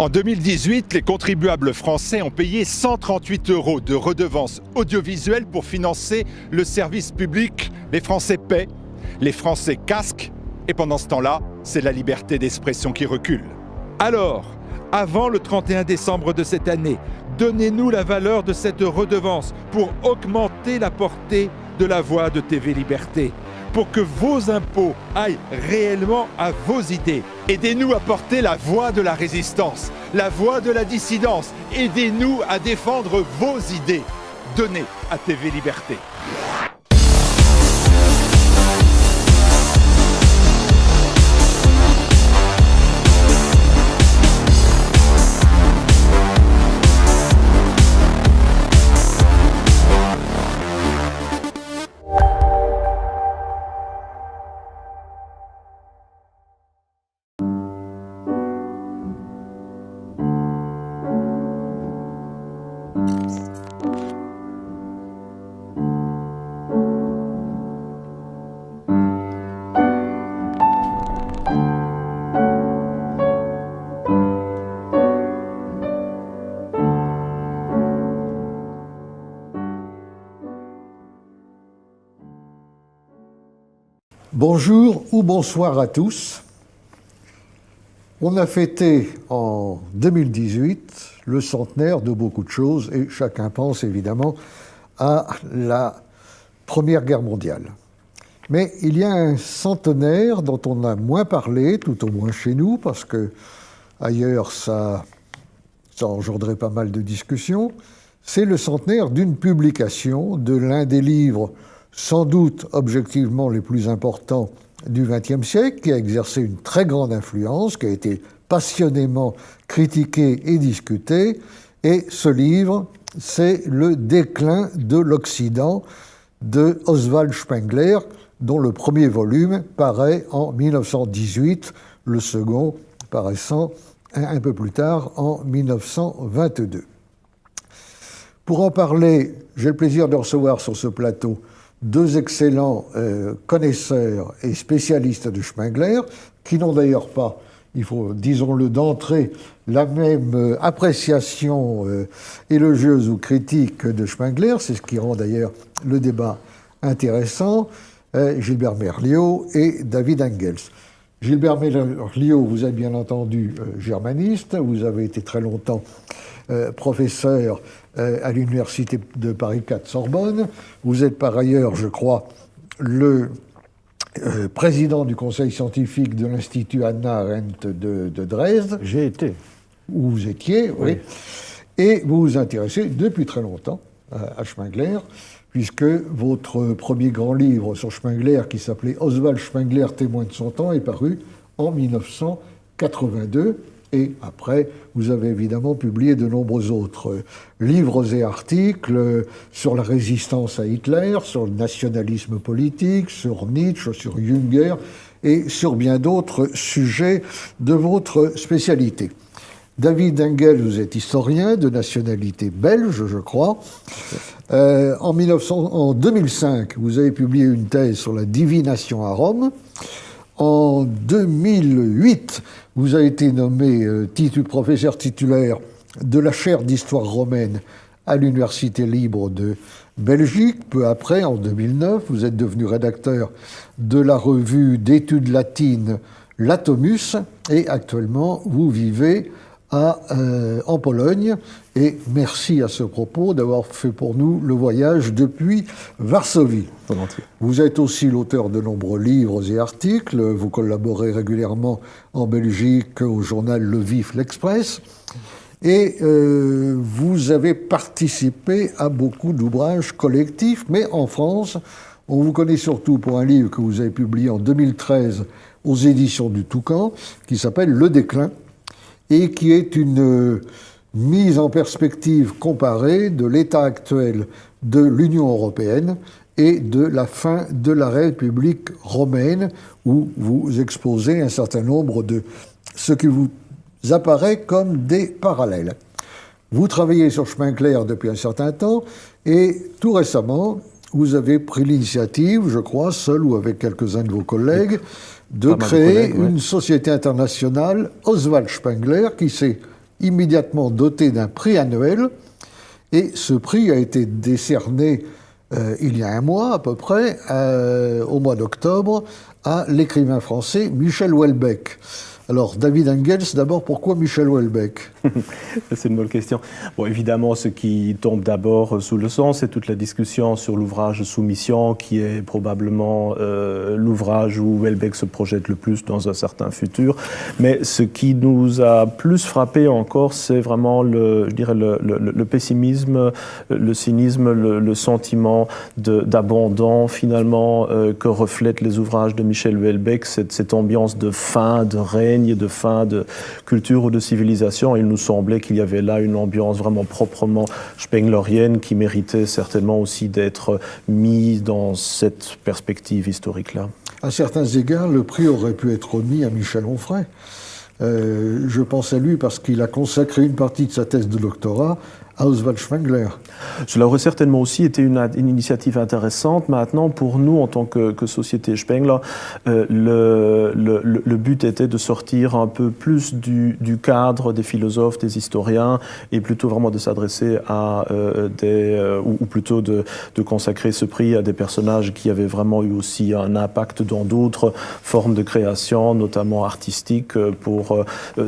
En 2018, les contribuables français ont payé 138 € de redevances audiovisuelles pour financer le service public. Les Français paient, les Français casquent, et pendant ce temps-là, c'est la liberté d'expression qui recule. Alors, avant le 31 décembre de cette année, donnez-nous la valeur de cette redevance pour augmenter la portée de la voix de TV Liberté, pour que vos impôts aillent réellement à vos idées. Aidez-nous à porter la voix de la résistance, la voix de la dissidence. Aidez-nous à défendre vos idées. Donnez à TV Liberté. Bonjour ou bonsoir à tous. On a fêté en 2018 le centenaire de beaucoup de choses et chacun pense évidemment à la Première Guerre mondiale. Mais il y a un centenaire dont on a moins parlé, tout au moins chez nous, parce que ailleurs ça engendrait pas mal de discussions. C'est le centenaire d'une publication de l'un des livres sans doute objectivement les plus importants du XXe siècle, qui a exercé une très grande influence, qui a été passionnément critiqué et discuté. Et ce livre, c'est Le déclin de l'Occident de Oswald Spengler, dont le premier volume paraît en 1918, le second paraissant un peu plus tard, en 1922. Pour en parler, j'ai le plaisir de recevoir sur ce plateau deux excellents connaisseurs et spécialistes de Spengler, qui n'ont d'ailleurs pas, disons-le d'entrée, la même appréciation élogieuse ou critique de Spengler. C'est ce qui rend d'ailleurs le débat intéressant. Gilbert Merliot et David Engels. Gilbert Merliot, vous êtes bien entendu germaniste, vous avez été très longtemps professeur à l'université de Paris 4 Sorbonne. Vous êtes par ailleurs, je crois, le président du conseil scientifique de l'Institut Hannah Arendt de Dresde. J'ai été. Où vous étiez, oui. Et vous vous intéressez depuis très longtemps à Spengler, puisque votre premier grand livre sur Spengler, qui s'appelait Oswald Spengler, témoin de son temps, est paru en 1982. Et après, vous avez évidemment publié de nombreux autres livres et articles sur la résistance à Hitler, sur le nationalisme politique, sur Nietzsche, sur Jünger et sur bien d'autres sujets de votre spécialité. David Engels, vous êtes historien de nationalité belge, je crois. En 2005, vous avez publié une thèse sur la divination à Rome. En 2008, vous avez été nommé professeur titulaire de la chaire d'histoire romaine à l'Université libre de Belgique. Peu après, en 2009, vous êtes devenu rédacteur de la revue d'études latines Latomus et actuellement, vous vivez en Pologne. Et merci à ce propos d'avoir fait pour nous le voyage depuis Varsovie. Vous êtes aussi l'auteur de nombreux livres et articles. Vous collaborez régulièrement en Belgique au journal Le Vif, l'Express. Et vous avez participé à beaucoup d'ouvrages collectifs. Mais en France, on vous connaît surtout pour un livre que vous avez publié en 2013 aux éditions du Toucan, qui s'appelle Le déclin, et qui est une mise en perspective comparée de l'état actuel de l'Union européenne et de la fin de la République romaine, où vous exposez un certain nombre de ce qui vous apparaît comme des parallèles. Vous travaillez sur Spengler depuis un certain temps, et tout récemment, vous avez pris l'initiative, je crois, seul ou avec quelques-uns de vos collègues, de créer une société internationale, Oswald Spengler, qui s'est immédiatement doté d'un prix annuel, et ce prix a été décerné il y a un mois à peu près, au mois d'octobre, à l'écrivain français Michel Houellebecq. Alors, David Engels, d'abord, pourquoi Michel Houellebecq? C'est une bonne question. Bon, évidemment, ce qui tombe d'abord sous le sens, c'est toute la discussion sur l'ouvrage Soumission, qui est probablement l'ouvrage où Houellebecq se projette le plus dans un certain futur. Mais ce qui nous a plus frappé encore, c'est vraiment le pessimisme, le cynisme, le sentiment d'abandon, finalement, que reflètent les ouvrages de Michel Houellebecq, cette ambiance de fin, de règne, de fin de culture ou de civilisation. Il nous semblait qu'il y avait là une ambiance vraiment proprement spenglerienne qui méritait certainement aussi d'être mise dans cette perspective historique-là. À certains égards, le prix aurait pu être remis à Michel Onfray. Je pense à lui parce qu'il a consacré une partie de sa thèse de doctorat à Oswald Spengler. Cela aurait certainement aussi été une initiative intéressante. Maintenant, pour nous, en tant que Société Spengler, le but était de sortir un peu plus du cadre des philosophes, des historiens, et plutôt vraiment de s'adresser à ou plutôt de consacrer ce prix à des personnages qui avaient vraiment eu aussi un impact dans d'autres formes de création, notamment artistiques.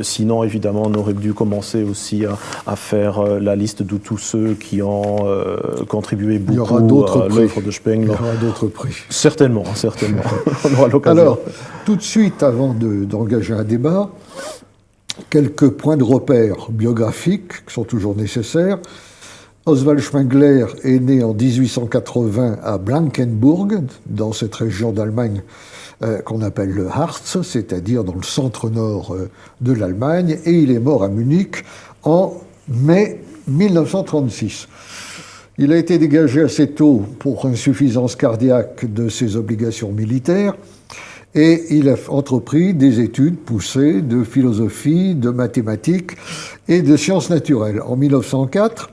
Sinon, évidemment, on aurait dû commencer aussi à faire la liste de tous ceux qui ont contribué beaucoup à l'œuvre de Spengler. Il y aura d'autres prix. Certainement. On aura l'occasion. Alors, tout de suite, avant d'engager un débat, quelques points de repère biographiques qui sont toujours nécessaires. Oswald Spengler est né en 1880 à Blankenburg, dans cette région d'Allemagne qu'on appelle le Harz, c'est-à-dire dans le centre-nord de l'Allemagne, et il est mort à Munich en mai 1936. Il a été dégagé assez tôt pour insuffisance cardiaque de ses obligations militaires et il a entrepris des études poussées de philosophie, de mathématiques et de sciences naturelles. En 1904,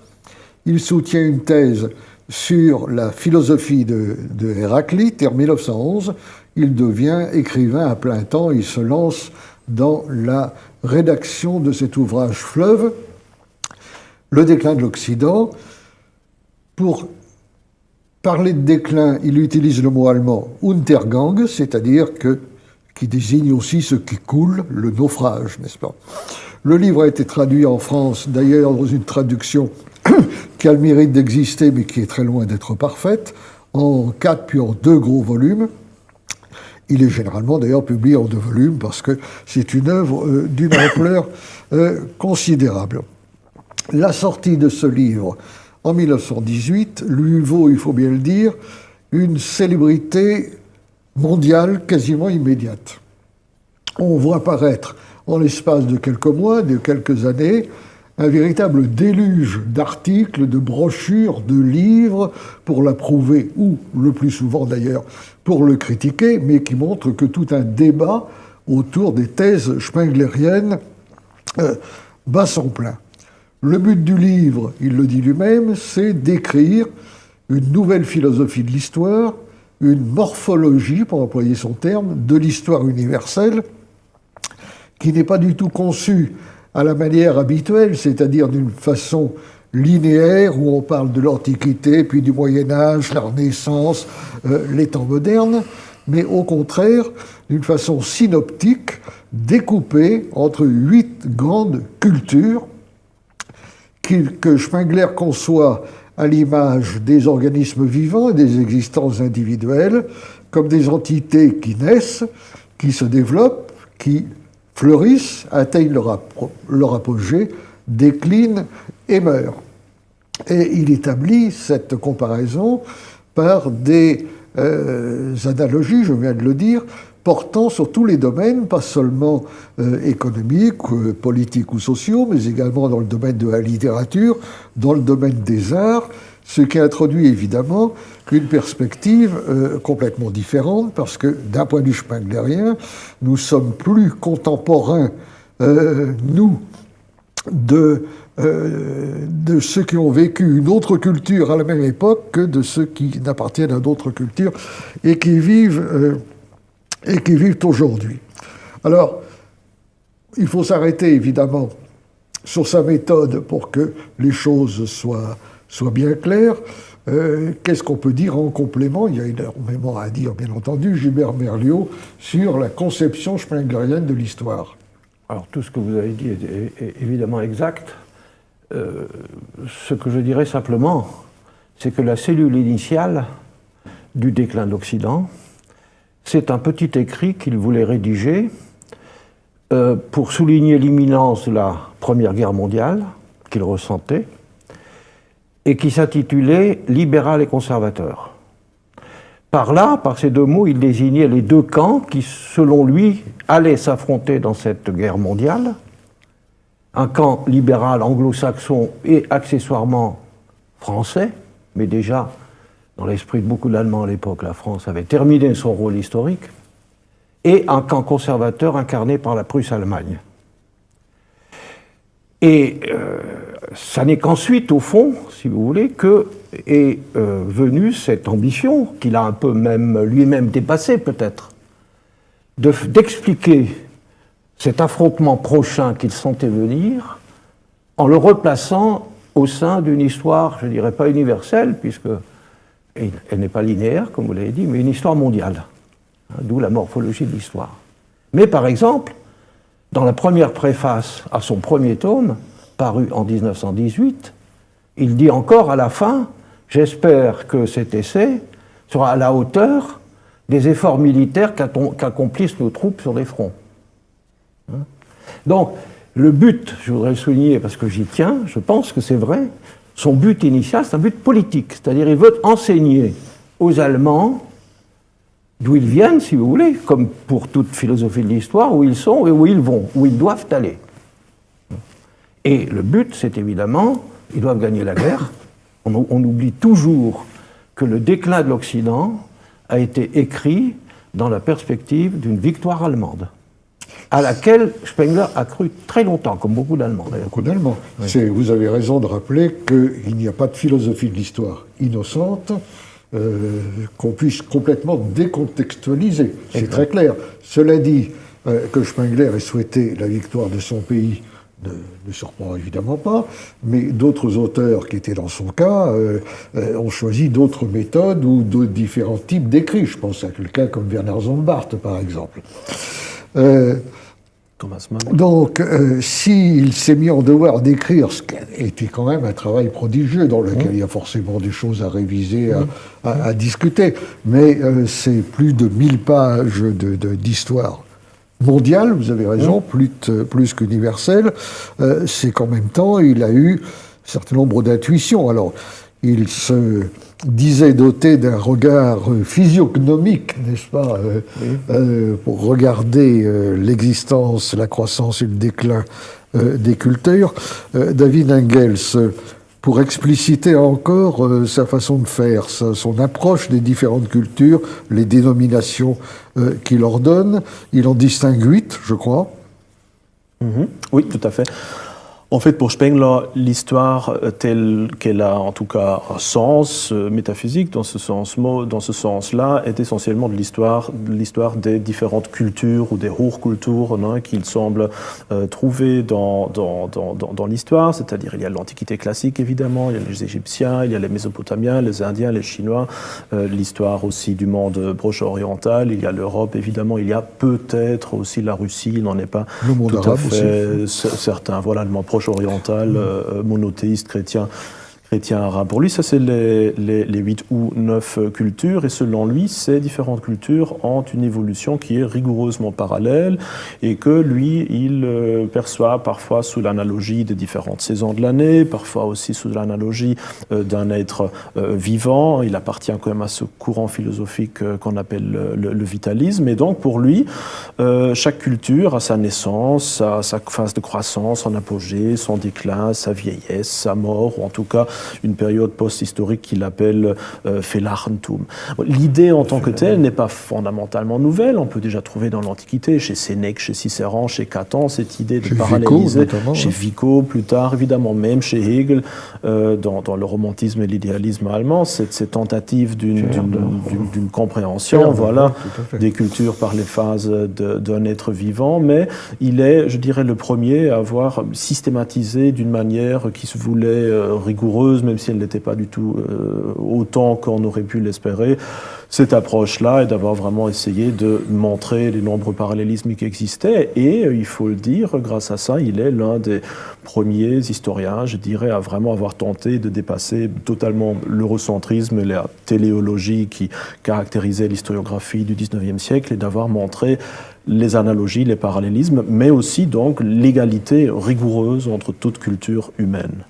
il soutient une thèse sur la philosophie de Héraclite et en 1911, il devient écrivain à plein temps. Il se lance dans la rédaction de cet ouvrage fleuve, Le déclin de l'Occident. Pour parler de déclin, il utilise le mot allemand Untergang, c'est-à-dire qui désigne aussi ce qui coule, le naufrage, n'est-ce pas? Le livre a été traduit en France, d'ailleurs dans une traduction qui a le mérite d'exister, mais qui est très loin d'être parfaite, en 4 puis en 2 gros volumes. Il est généralement d'ailleurs publié en 2 volumes parce que c'est une œuvre d'une ampleur considérable. La sortie de ce livre en 1918 lui vaut, il faut bien le dire, une célébrité mondiale quasiment immédiate. On voit apparaître en l'espace de quelques mois, de quelques années, un véritable déluge d'articles, de brochures, de livres pour l'approuver, ou le plus souvent d'ailleurs pour le critiquer, mais qui montre que tout un débat autour des thèses spengleriennes bat son plein. Le but du livre, il le dit lui-même, c'est d'écrire une nouvelle philosophie de l'histoire, une morphologie, pour employer son terme, de l'histoire universelle, qui n'est pas du tout conçue à la manière habituelle, c'est-à-dire d'une façon linéaire, où on parle de l'Antiquité, puis du Moyen-Âge, la Renaissance, les temps modernes, mais au contraire, d'une façon synoptique, découpée entre 8 grandes cultures, que Spengler conçoit à l'image des organismes vivants et des existences individuelles, comme des entités qui naissent, qui se développent, qui fleurissent, atteignent leur apogée, déclinent et meurent. Et il établit cette comparaison par des analogies, je viens de le dire, portant sur tous les domaines, pas seulement économiques, politiques ou sociaux, mais également dans le domaine de la littérature, dans le domaine des arts, ce qui introduit évidemment une perspective complètement différente, parce que d'un point de vue spenglerien, nous sommes plus contemporains, nous, de ceux qui ont vécu une autre culture à la même époque que de ceux qui n'appartiennent à d'autres cultures et qui vivent aujourd'hui. Alors, il faut s'arrêter évidemment sur sa méthode pour que les choses soient bien claires. Qu'est-ce qu'on peut dire en complément? Il y a énormément à dire, bien entendu, Gilbert Merliot, sur la conception spenglerienne de l'histoire. Alors, tout ce que vous avez dit est évidemment exact. Ce que je dirais simplement, c'est que la cellule initiale du déclin de l'Occident, c'est un petit écrit qu'il voulait rédiger pour souligner l'imminence de la Première Guerre mondiale qu'il ressentait, et qui s'intitulait « Libéral et conservateur ». Par là, par ces deux mots, il désignait les deux camps qui, selon lui, allaient s'affronter dans cette guerre mondiale. Un camp libéral anglo-saxon et accessoirement français, mais déjà, dans l'esprit de beaucoup d'Allemands à l'époque, la France avait terminé son rôle historique, et un camp conservateur incarné par la Prusse-Allemagne. Et ça n'est qu'ensuite, au fond, si vous voulez, que est venue cette ambition, qu'il a un peu même lui-même dépassée peut-être, d'expliquer cet affrontement prochain qu'il sentait venir en le replaçant au sein d'une histoire, je ne dirais pas universelle, puisque elle n'est pas linéaire, comme vous l'avez dit, mais une histoire mondiale, d'où la morphologie de l'histoire. Mais par exemple, dans la première préface à son premier tome, paru en 1918, il dit encore à la fin « J'espère que cet essai sera à la hauteur des efforts militaires qu'accomplissent nos troupes sur les fronts. » Donc, le but, je voudrais le souligner parce que j'y tiens, je pense que c'est vrai, son but initial, c'est un but politique, c'est-à-dire il veut enseigner aux Allemands d'où ils viennent, si vous voulez, comme pour toute philosophie de l'histoire, où ils sont et où ils vont, où ils doivent aller. Et le but, c'est évidemment, ils doivent gagner la guerre. On oublie toujours que le déclin de l'Occident a été écrit dans la perspective d'une victoire allemande, à laquelle Spengler a cru très longtemps, comme beaucoup d'Allemands d'ailleurs. Beaucoup d'Allemands. Oui. Vous avez raison de rappeler qu'il n'y a pas de philosophie de l'histoire innocente, qu'on puisse complètement décontextualiser. C'est très clair. Cela dit, que Spengler ait souhaité la victoire de son pays ne surprend évidemment pas, mais d'autres auteurs qui étaient dans son cas ont choisi d'autres méthodes ou de différents types d'écrits. Je pense à quelqu'un comme Werner Sombart, par exemple. Thomas Mann. Donc, s'il s'est mis en devoir d'écrire, ce qui était quand même un travail prodigieux, dans lequel il y a forcément des choses à réviser, à discuter, mais c'est plus de 1000 pages d'histoire mondiale, vous avez raison, plus qu'universelle, c'est qu'en même temps, il a eu un certain nombre d'intuitions. Alors, il se disait doté d'un regard physiognomique, n'est-ce pas, pour regarder l'existence, la croissance et le déclin des cultures. David Engels, pour expliciter encore sa façon de faire, son approche des différentes cultures, les dénominations qu'il leur donne, il en distingue 8, je crois. Oui, tout à fait. En fait, pour Spengler, l'histoire telle qu'elle a en tout cas un sens métaphysique dans ce sens-là, est essentiellement de l'histoire des différentes cultures ou des Hochkulturen qu'il semble trouver dans l'histoire. C'est-à-dire, il y a l'Antiquité classique évidemment, il y a les Égyptiens, il y a les Mésopotamiens, les Indiens, les Chinois, l'histoire aussi du monde proche oriental, il y a l'Europe évidemment, il y a peut-être aussi la Russie, il n'en est pas le monde tout à arabe fait aussi. certain. Voilà, le monde proche oriental, monothéiste, chrétien arabe. Pour lui, ça c'est les 8 ou 9 cultures, et selon lui, ces différentes cultures ont une évolution qui est rigoureusement parallèle, et que lui, il perçoit parfois sous l'analogie des différentes saisons de l'année, parfois aussi sous l'analogie d'un être vivant. Il appartient quand même à ce courant philosophique qu'on appelle le vitalisme, et donc pour lui, chaque culture a sa naissance, sa phase de croissance, son apogée, son déclin, sa vieillesse, sa mort, ou en tout cas une période post-historique qu'il appelle Felarentum. L'idée en tant que telle n'est pas fondamentalement nouvelle. On peut déjà trouver dans l'Antiquité, chez Sénèque, chez Cicéron, chez Caton, cette idée de chez paralléliser, Vico, chez Vico plus tard, évidemment, même chez Hegel, dans le romantisme et l'idéalisme allemand, cette tentative d'une compréhension, voilà, des cultures par les phases d'un être vivant, mais il est, je dirais, le premier à avoir systématisé d'une manière qui se voulait rigoureuse, même si elle n'était pas du tout autant qu'on aurait pu l'espérer, cette approche-là, et d'avoir vraiment essayé de montrer les nombreux parallélismes qui existaient. Et il faut le dire, grâce à ça, il est l'un des premiers historiens, je dirais, à vraiment avoir tenté de dépasser totalement l'eurocentrisme et la téléologie qui caractérisait l'historiographie du XIXe siècle, et d'avoir montré les analogies, les parallélismes, mais aussi donc l'égalité rigoureuse entre toute culture humaine.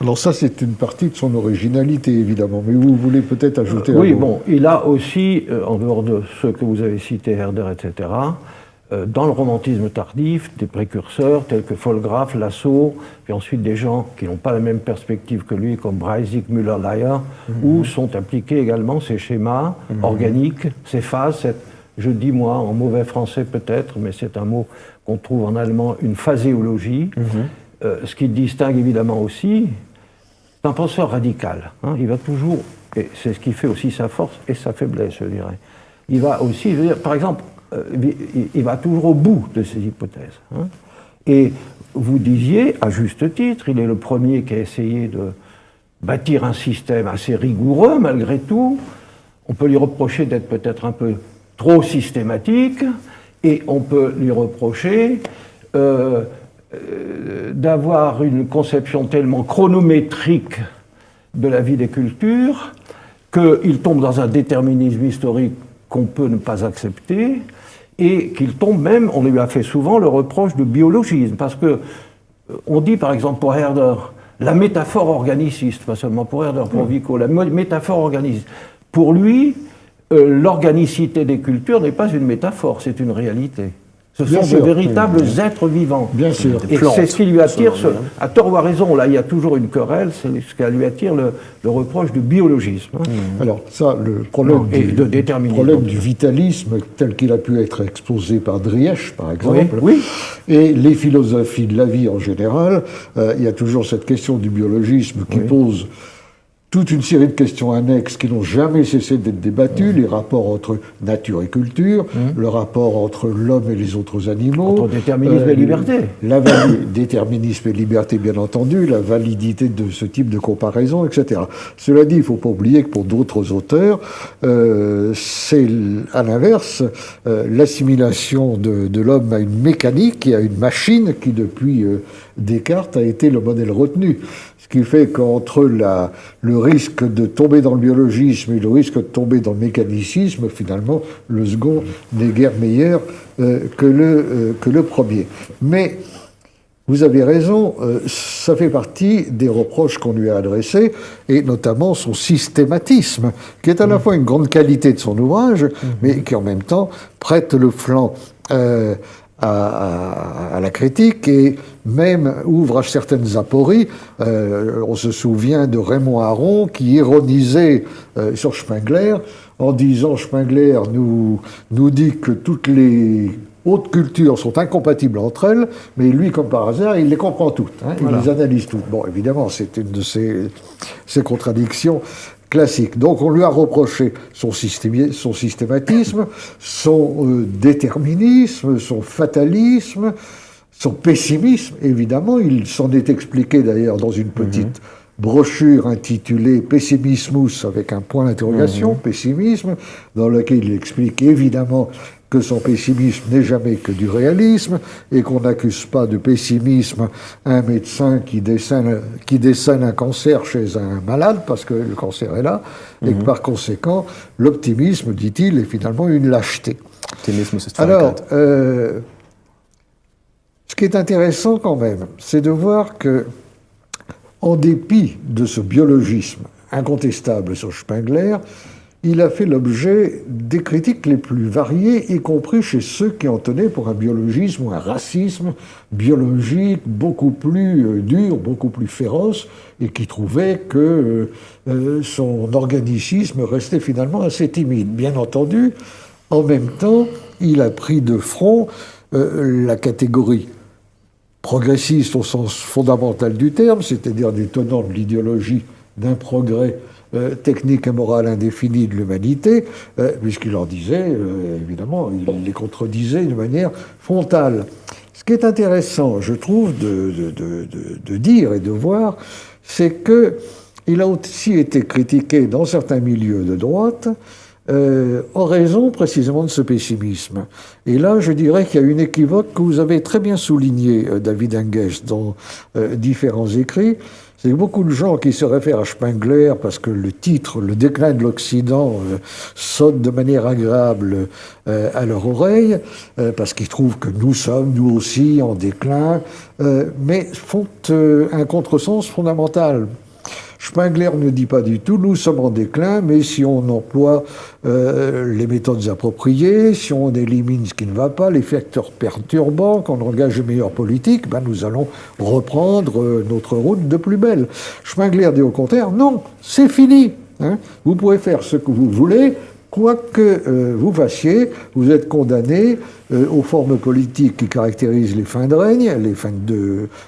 Alors ça, c'est une partie de son originalité, évidemment, mais vous voulez peut-être ajouter un Oui, mot. bon, il a aussi, en dehors de ceux que vous avez cités, Herder, etc., dans le romantisme tardif, des précurseurs tels que Vollgraff, Lassault, puis ensuite des gens qui n'ont pas la même perspective que lui, comme Breisig, Müller-Lyer, où sont appliqués également ces schémas organiques, ces phases, je dis moi, en mauvais français peut-être, mais c'est un mot qu'on trouve en allemand, une phaséologie, ce qui distingue évidemment aussi, c'est un penseur radical. Hein, il va toujours, et c'est ce qui fait aussi sa force et sa faiblesse, je dirais. Il va aussi, je veux dire, par exemple, il va toujours au bout de ses hypothèses. Hein, et vous disiez, à juste titre, il est le premier qui a essayé de bâtir un système assez rigoureux, malgré tout. On peut lui reprocher d'être peut-être un peu trop systématique, et on peut lui reprocher d'avoir une conception tellement chronométrique de la vie des cultures qu'il tombe dans un déterminisme historique qu'on peut ne pas accepter, et qu'il tombe même, on lui a fait souvent le reproche de biologisme, parce que on dit par exemple pour Herder, la métaphore organiciste, pas seulement pour Herder, pour Vico, la métaphore organiciste. Pour lui, l'organicité des cultures n'est pas une métaphore, c'est une réalité. Ce sont de véritables êtres vivants. Bien sûr. Et c'est ce qui lui attire, à tort ou à raison, là il y a toujours une querelle, c'est ce qui lui attire le reproche du biologisme. Hein. Alors ça, le problème, du vitalisme tel qu'il a pu être exposé par Driesch, par exemple, et les philosophies de la vie en général, il y a toujours cette question du biologisme qui pose toute une série de questions annexes qui n'ont jamais cessé d'être débattues, les rapports entre nature et culture, le rapport entre l'homme et les autres animaux. Entre déterminisme et liberté. Déterminisme et liberté, bien entendu, la validité de ce type de comparaison, etc. Cela dit, il ne faut pas oublier que pour d'autres auteurs, c'est à l'inverse l'assimilation de l'homme à une mécanique et à une machine qui, depuis Descartes, a été le modèle retenu. Ce qui fait qu'entre le risque de tomber dans le biologisme et le risque de tomber dans le mécanicisme, finalement, le second n'est guère meilleur que le premier. Mais vous avez raison, ça fait partie des reproches qu'on lui a adressés, et notamment son systématisme, qui est à la fois une grande qualité de son ouvrage, mais qui en même temps prête le flanc à la critique et même ouvre à certaines apories. On se souvient de Raymond Aron qui ironisait sur Spengler en disant Spengler nous dit que toutes les hautes cultures sont incompatibles entre elles, mais lui, comme par hasard, il les comprend toutes, hein, il les analyse toutes. Bon, évidemment, c'est une de ces contradictions classique. Donc on lui a reproché son systématisme, son déterminisme, son fatalisme, son pessimisme, évidemment. Il s'en est expliqué d'ailleurs dans une petite brochure intitulée Pessimismus avec un point d'interrogation, pessimisme, dans laquelle il explique évidemment que son pessimisme n'est jamais que du réalisme et qu'on n'accuse pas de pessimisme un médecin qui décèle un cancer chez un malade parce que le cancer est là et que par conséquent l'optimisme, dit-il, est finalement une lâcheté. Alors, ce qui est intéressant quand même, c'est de voir que, en dépit de ce biologisme incontestable sur Spengler, il a fait l'objet des critiques les plus variées, y compris chez ceux qui en tenaient pour un biologisme ou un racisme biologique beaucoup plus dur, beaucoup plus féroce, et qui trouvaient que son organicisme restait finalement assez timide. Bien entendu, en même temps, il a pris de front la catégorie progressiste au sens fondamental du terme, c'est-à-dire des tenants de l'idéologie d'un progrès technique et moral indéfini de l'humanité, puisqu'il leur disait, évidemment, il les contredisait de manière frontale. Ce qui est intéressant, je trouve, de dire et de voir, c'est qu'il a aussi été critiqué dans certains milieux de droite en raison précisément de ce pessimisme. Et là, je dirais qu'il y a une équivoque que vous avez très bien souligné, David Hengest, dans différents écrits. C'est que beaucoup de gens qui se réfèrent à Spengler parce que le titre, le déclin de l'Occident, sonne de manière agréable à leur oreille, parce qu'ils trouvent que nous sommes, nous aussi, en déclin, mais font un contresens fondamental. Spengler ne dit pas du tout « nous sommes en déclin », mais si on emploie les méthodes appropriées, si on élimine ce qui ne va pas, les facteurs perturbants, qu'on engage une meilleure politique, ben nous allons reprendre notre route de plus belle. Spengler dit au contraire « non, c'est fini, hein, vous pouvez faire ce que vous voulez ». Quoi que vous fassiez, vous êtes condamné aux formes politiques qui caractérisent les fins de règne,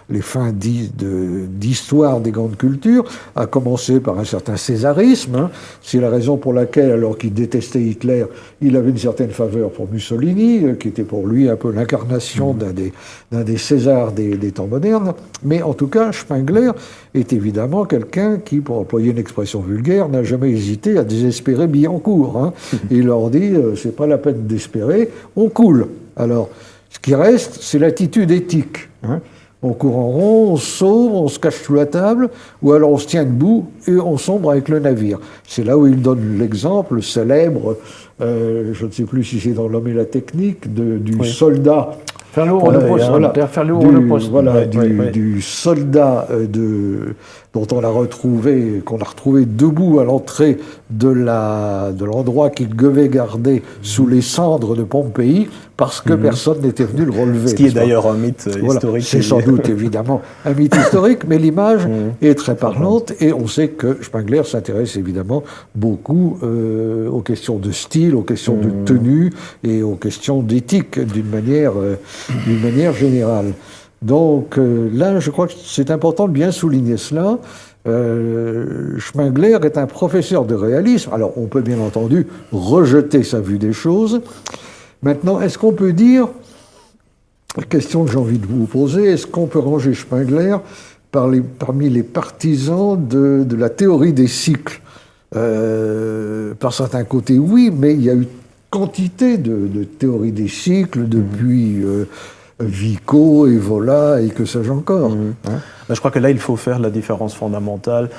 les fins d'histoire des grandes cultures, à commencer par un certain césarisme. Hein. C'est la raison pour laquelle, alors qu'il détestait Hitler, il avait une certaine faveur pour Mussolini, qui était pour lui un peu l'incarnation d'un des Césars des temps modernes. Mais en tout cas, Spengler est évidemment quelqu'un qui, pour employer une expression vulgaire, n'a jamais hésité à désespérer Billancourt. Hein. Il leur dit, c'est pas la peine d'espérer, on coule. Alors, ce qui reste, c'est l'attitude éthique. Hein. On court en rond, on sauve, on se cache sous la table, ou alors on se tient debout et on sombre avec le navire. C'est là où il donne l'exemple célèbre, je ne sais plus si c'est dans L'Homme et la technique, du soldat. Faire le haut de poste. Voilà, faire le haut de poste. Voilà, du soldat dont on l'a retrouvé, qu'on a retrouvé debout à l'entrée de l'endroit qu'il devait garder sous les cendres de Pompéi, parce que personne n'était venu le relever. Ce qui est d'ailleurs un mythe historique. C'est sans doute évidemment un mythe historique, mais l'image est très parlante, et on sait que Spengler s'intéresse évidemment beaucoup aux questions de style, aux questions de tenue et aux questions d'éthique d'une manière générale. Donc là, je crois que c'est important de bien souligner cela. Spengler est un professeur de réalisme. Alors, on peut bien entendu rejeter sa vue des choses. Maintenant, est-ce qu'on peut dire, la question que j'ai envie de vous poser, est-ce qu'on peut ranger Spengler parmi les partisans de la théorie des cycles? Par certains côtés, oui, mais il y a eu quantité de théories des cycles depuis Vico, Evola et que sais-je encore. Hein. Je crois que là, il faut faire la différence fondamentale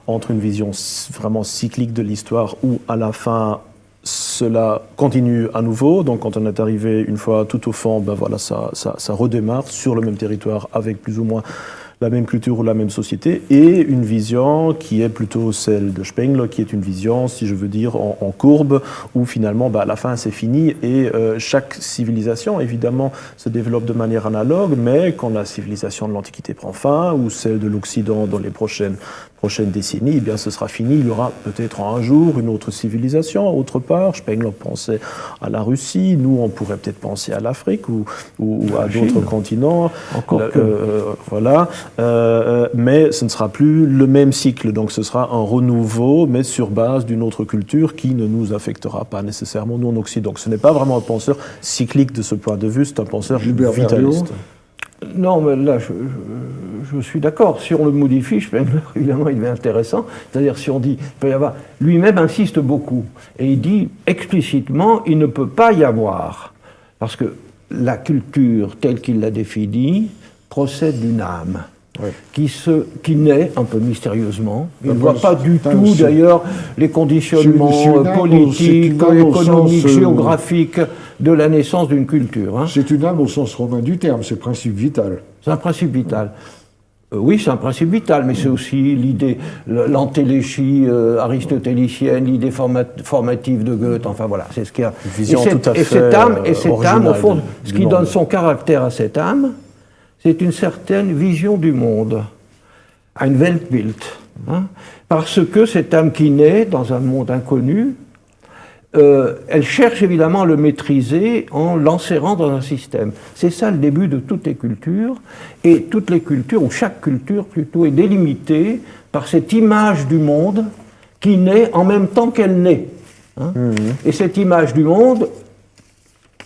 entre une vision vraiment cyclique de l'histoire où, à la fin, cela continue à nouveau. Donc, quand on est arrivé une fois tout au fond, ben voilà, ça redémarre sur le même territoire avec plus ou moins la même culture ou la même société, et une vision qui est plutôt celle de Spengler, qui est une vision, si je veux dire, en courbe, où finalement, à la fin, c'est fini, et chaque civilisation, évidemment, se développe de manière analogue, mais quand la civilisation de l'Antiquité prend fin, ou celle de l'Occident dans les prochaines décennies, eh bien, ce sera fini. Il y aura peut-être un jour une autre civilisation, autre part. Spengler pensait à la Russie, nous, on pourrait peut-être penser à l'Afrique ou à d'autres continents. Voilà. Mais ce ne sera plus le même cycle, donc ce sera un renouveau, mais sur base d'une autre culture qui ne nous affectera pas nécessairement, nous en Occident. Donc ce n'est pas vraiment un penseur cyclique de ce point de vue, c'est un penseur vitaliste. Non, mais là, je suis d'accord. Si on le modifie, Spengler, évidemment, il devient intéressant. C'est-à-dire, si on dit, il peut y avoir... Lui-même insiste beaucoup. Et il dit explicitement, il ne peut pas y avoir. Parce que la culture, telle qu'il l'a définie, procède d'une âme. Oui. Qui naît un peu mystérieusement. Il ne voit pas du tout, d'ailleurs, les conditionnements politiques, économiques, géographiques de la naissance d'une culture. Hein. C'est une âme au sens romain du terme, c'est le principe vital. C'est un principe vital. Oui, c'est un principe vital, mais c'est aussi l'idée, l'antéléchie aristotélicienne, l'idée formative de Goethe, enfin voilà, c'est ce qu'il y a. Une vision tout à fait et cette âme, au fond, ce qui donne son caractère à cette âme, c'est une certaine vision du monde, ein Weltbild, hein, parce que cette âme qui naît dans un monde inconnu, elle cherche évidemment à le maîtriser en l'enserrant dans un système. C'est ça le début de toutes les cultures, et toutes les cultures, ou chaque culture plutôt, est délimitée par cette image du monde qui naît en même temps qu'elle naît. Hein. Et cette image du monde,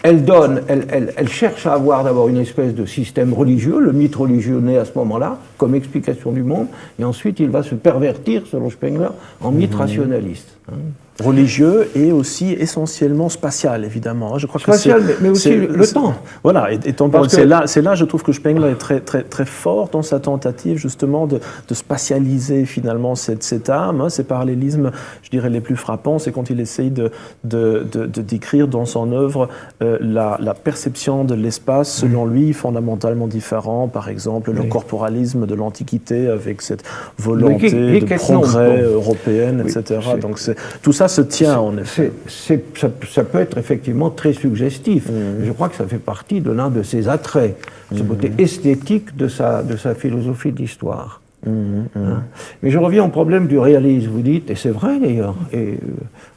elle cherche à avoir d'abord une espèce de système religieux, le mythe religieux naît à ce moment-là, comme explication du monde, et ensuite il va se pervertir, selon Spengler, en mythe rationaliste. Hein. Religieux et aussi essentiellement spatial, évidemment. Je crois spatial, mais aussi le temps. Voilà, et temporel. C'est là, je trouve que Spengler est très, très, très fort dans sa tentative, justement, de spatialiser, finalement, cette âme. Hein, ces parallélismes, je dirais, les plus frappants, c'est quand il essaye de décrire dans son œuvre la perception de l'espace, selon lui, fondamentalement différent. Par exemple, le corporalisme de l'Antiquité, avec cette volonté de progrès européenne, etc. Donc, tout ça se tient, en effet. Ça peut être effectivement très suggestif. Je crois que ça fait partie de l'un de ses attraits, ce côté esthétique de sa philosophie de l'histoire. Hein. Mais je reviens au problème du réalisme, vous dites, et c'est vrai d'ailleurs, et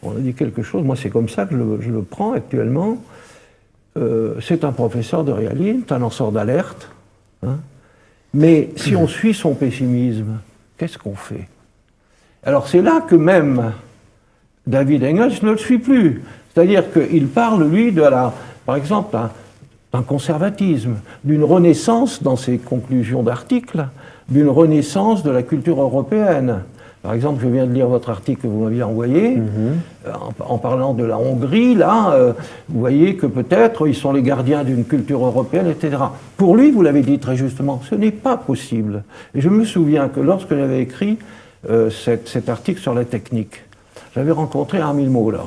on a dit quelque chose, moi c'est comme ça que je le prends actuellement, c'est un professeur de réalisme, un lanceur d'alerte, hein. Mais si on suit son pessimisme, qu'est-ce qu'on fait? Alors c'est là que même David Engels ne le suit plus. C'est-à-dire qu'il parle, lui, par exemple, d'un conservatisme, d'une renaissance, dans ses conclusions d'articles, d'une renaissance de la culture européenne. Par exemple, je viens de lire votre article que vous m'aviez envoyé, en parlant de la Hongrie, là, vous voyez que peut-être ils sont les gardiens d'une culture européenne, etc. Pour lui, vous l'avez dit très justement, ce n'est pas possible. Et je me souviens que lorsque j'avais écrit cet article sur la technique, j'avais rencontré Armin Mohler,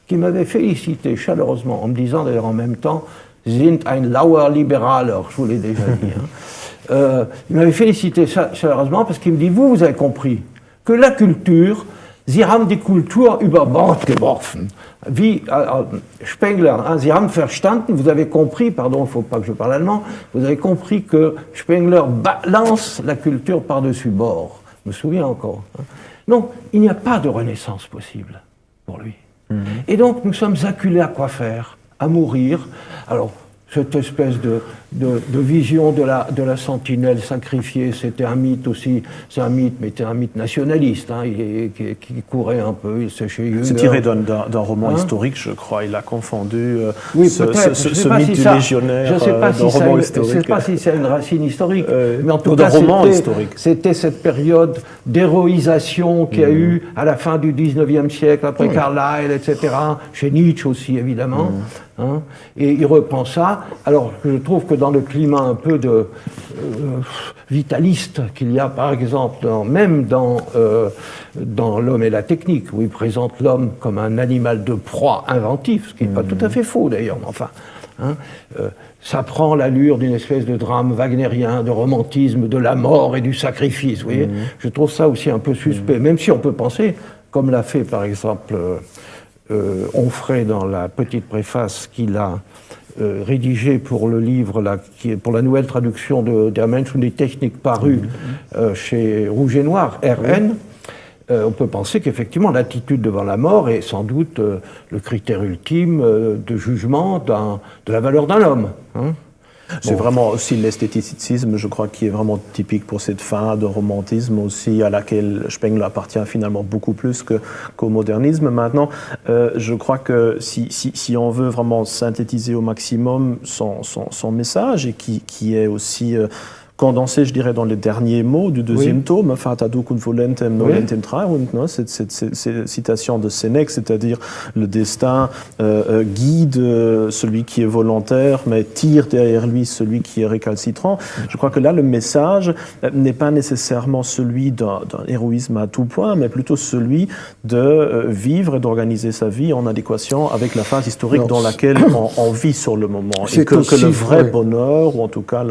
qui m'avait félicité chaleureusement, en me disant d'ailleurs en même temps, sind ein lauer Liberaler, je vous l'ai déjà dit. Hein. Il m'avait félicité chaleureusement parce qu'il me dit, vous avez compris que la culture, Sie haben die Kultur über Bord geworfen. Wie Spengler, hein, Sie haben verstanden, vous avez compris, pardon, il ne faut pas que je parle allemand, vous avez compris que Spengler balance la culture par-dessus bord. Je me souviens encore. Hein. Non, il n'y a pas de renaissance possible pour lui. Et donc, nous sommes acculés à quoi faire? À mourir. Alors, cette espèce de vision de la sentinelle sacrifiée, c'était un mythe aussi, c'est un mythe, mais c'était un mythe nationaliste, hein, qui courait un peu, c'est chez Jünger. C'est tiré d'un roman historique, je crois, il a confondu oui, ce mythe du légionnaire d'un roman historique. Je ne sais pas si c'est une racine historique, mais en tout cas, c'était cette période d'héroïsation qu'il y a eu à la fin du 19e siècle, après Carlyle, etc., chez Nietzsche aussi, évidemment. Hein, et il reprend ça. Alors, je trouve que dans le climat un peu vitaliste qu'il y a, par exemple, même dans L'homme et la technique, où il présente l'homme comme un animal de proie inventif, ce qui n'est pas tout à fait faux d'ailleurs, mais enfin, hein, ça prend l'allure d'une espèce de drame wagnérien, de romantisme, de la mort et du sacrifice. Vous voyez, je trouve ça aussi un peu suspect, même si on peut penser, comme l'a fait par exemple Onfray dans la petite préface qu'il a rédigée pour le livre, là, qui est pour la nouvelle traduction Der Mensch und die Technik paru chez Rouge et Noir, RN, on peut penser qu'effectivement l'attitude devant la mort est sans doute le critère ultime de jugement de la valeur d'un homme. Hein. C'est vraiment aussi l'esthéticisme, je crois, qui est vraiment typique pour cette fin de romantisme aussi, à laquelle Spengler appartient finalement beaucoup plus qu'au modernisme. Maintenant, je crois que si on veut vraiment synthétiser au maximum son message, et qui est aussi condensé, je dirais, dans les derniers mots du deuxième tome, Fata ducum volentem nolentem traunt, cette citation de Sénèque, c'est-à-dire le destin guide celui qui est volontaire, mais tire derrière lui celui qui est récalcitrant. Je crois que là, le message n'est pas nécessairement celui d'un héroïsme à tout point, mais plutôt celui de vivre et d'organiser sa vie en adéquation avec la phase historique dans laquelle on vit sur le moment. Et que le vrai bonheur, ou en tout cas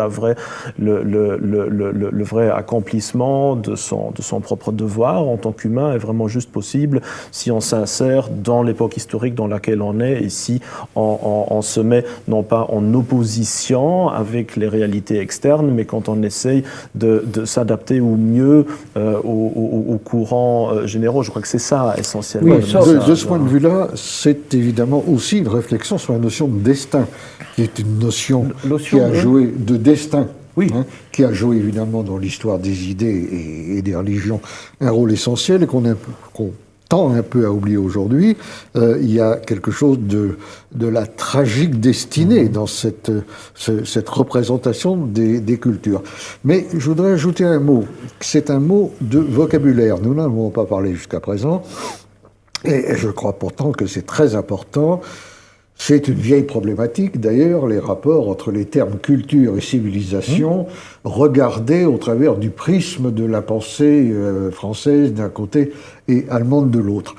le le vrai accomplissement de son propre devoir en tant qu'humain est vraiment juste possible si on s'insère dans l'époque historique dans laquelle on est et si on se met non pas en opposition avec les réalités externes, mais quand on essaye de s'adapter au mieux aux courants généraux. Je crois que c'est ça essentiellement. Oui, de ce point de vue-là, c'est évidemment aussi une réflexion sur la notion de destin, qui est une notion qui a joué de destin. Oui. Qui a joué évidemment dans l'histoire des idées et des religions un rôle essentiel et qu'on tend un peu à oublier aujourd'hui. Il y a quelque chose de la tragique destinée dans cette représentation des cultures. Mais je voudrais ajouter un mot. C'est un mot de vocabulaire. Nous n'en avons pas parlé jusqu'à présent. Et je crois pourtant que c'est très important. C'est une vieille problématique, d'ailleurs, les rapports entre les termes culture et civilisation, regardés au travers du prisme de la pensée française d'un côté et allemande de l'autre.